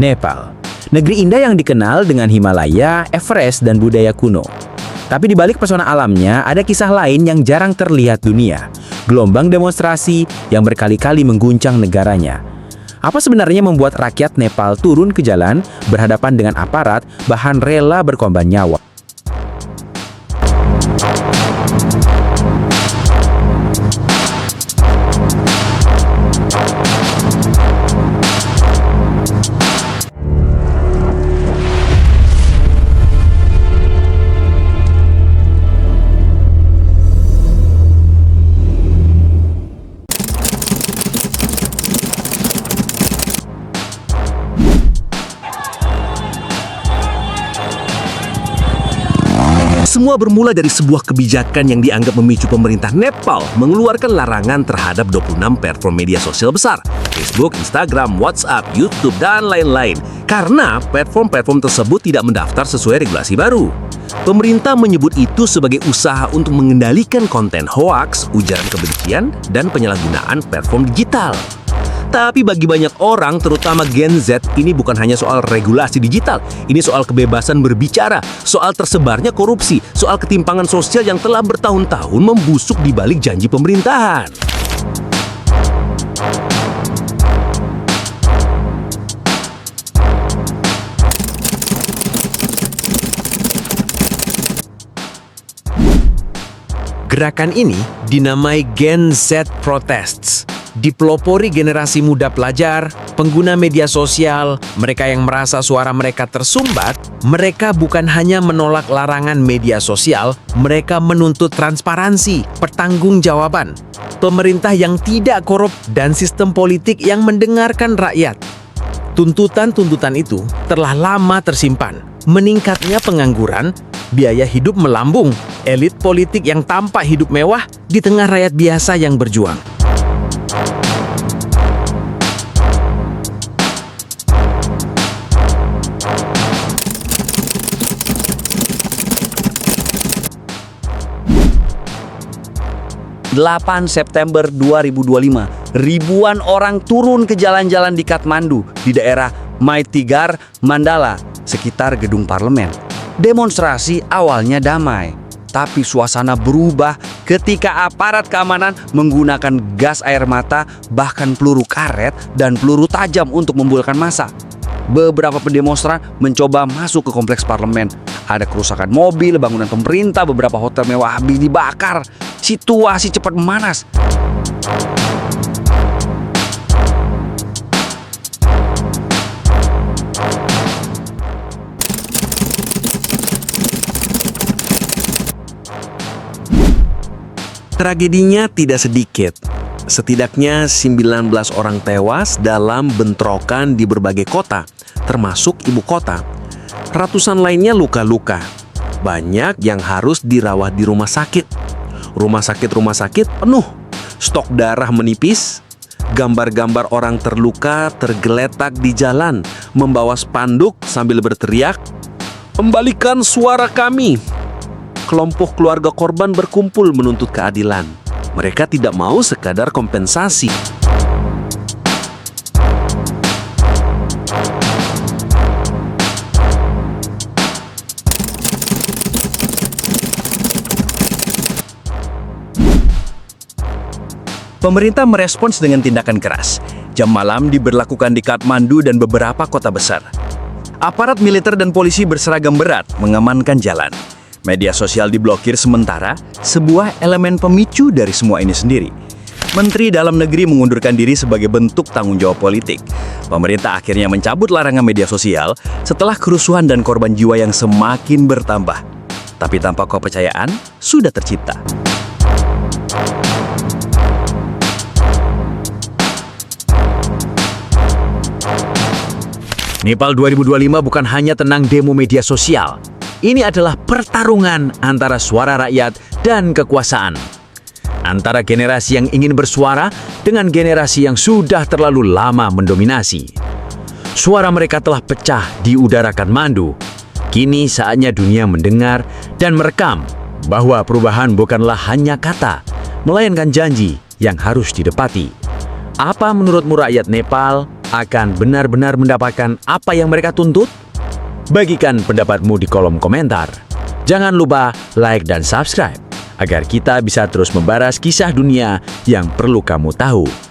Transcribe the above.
Nepal, negeri indah yang dikenal dengan Himalaya, Everest, dan budaya kuno. Tapi di balik pesona alamnya, ada kisah lain yang jarang terlihat dunia. Gelombang demonstrasi yang berkali-kali mengguncang negaranya. Apa sebenarnya membuat rakyat Nepal turun ke jalan, berhadapan dengan aparat, bahkan rela berkorban nyawa? Semua bermula dari sebuah kebijakan yang dianggap memicu pemerintah Nepal mengeluarkan larangan terhadap 26 platform media sosial besar, Facebook, Instagram, WhatsApp, YouTube, dan lain-lain, karena platform-platform tersebut tidak mendaftar sesuai regulasi baru. Pemerintah menyebut itu sebagai usaha untuk mengendalikan konten hoaks, ujaran kebencian, dan penyalahgunaan platform digital. Tapi bagi banyak orang, terutama Gen Z, ini bukan hanya soal regulasi digital. Ini soal kebebasan berbicara, soal tersebarnya korupsi, soal ketimpangan sosial yang telah bertahun-tahun membusuk di balik janji pemerintahan. Gerakan ini dinamai Gen Z Protests. Dipelopori generasi muda pelajar, pengguna media sosial, mereka yang merasa suara mereka tersumbat. Mereka bukan hanya menolak larangan media sosial, mereka menuntut transparansi, pertanggungjawaban, pemerintah yang tidak korup, dan sistem politik yang mendengarkan rakyat. Tuntutan-tuntutan itu telah lama tersimpan. Meningkatnya pengangguran, biaya hidup melambung, elit politik yang tampak hidup mewah di tengah rakyat biasa yang berjuang. September 2025, ribuan orang turun ke jalan-jalan di Kathmandu, di daerah Maitigar, Mandala, sekitar gedung parlemen. Demonstrasi awalnya damai, tapi suasana berubah ketika aparat keamanan menggunakan gas air mata, bahkan peluru karet dan peluru tajam untuk membubarkan massa. Beberapa pendemonstran mencoba masuk ke kompleks parlemen. Ada kerusakan mobil, bangunan pemerintah, beberapa hotel mewah habis dibakar. Situasi cepat memanas. Tragedinya tidak sedikit. Setidaknya 19 orang tewas dalam bentrokan di berbagai kota, termasuk ibu kota. Ratusan lainnya luka-luka. Banyak yang harus dirawat di rumah sakit. Rumah sakit penuh. Stok darah menipis. Gambar-gambar orang terluka tergeletak di jalan, membawa spanduk sambil berteriak, "Kembalikan suara kami!" Kelompok keluarga korban berkumpul menuntut keadilan. Mereka tidak mau sekadar kompensasi. Pemerintah merespons dengan tindakan keras. Jam malam diberlakukan di Kathmandu dan beberapa kota besar. Aparat militer dan polisi berseragam berat mengamankan jalan. Media sosial diblokir sementara, sebuah elemen pemicu dari semua ini sendiri. Menteri Dalam Negeri mengundurkan diri sebagai bentuk tanggung jawab politik. Pemerintah akhirnya mencabut larangan media sosial setelah kerusuhan dan korban jiwa yang semakin bertambah. Tapi tanpa kepercayaan sudah tercipta. Nepal 2025 bukan hanya tentang demo media sosial. Ini adalah pertarungan antara suara rakyat dan kekuasaan. Antara generasi yang ingin bersuara dengan generasi yang sudah terlalu lama mendominasi. Suara mereka telah pecah di udara Kathmandu. Kini saatnya dunia mendengar dan merekam bahwa perubahan bukanlah hanya kata, melainkan janji yang harus ditepati. Apa menurutmu rakyat Nepal? akan benar-benar mendapatkan apa yang mereka tuntut? Bagikan pendapatmu di kolom komentar. Jangan lupa like dan subscribe agar kita bisa terus membahas kisah dunia yang perlu kamu tahu.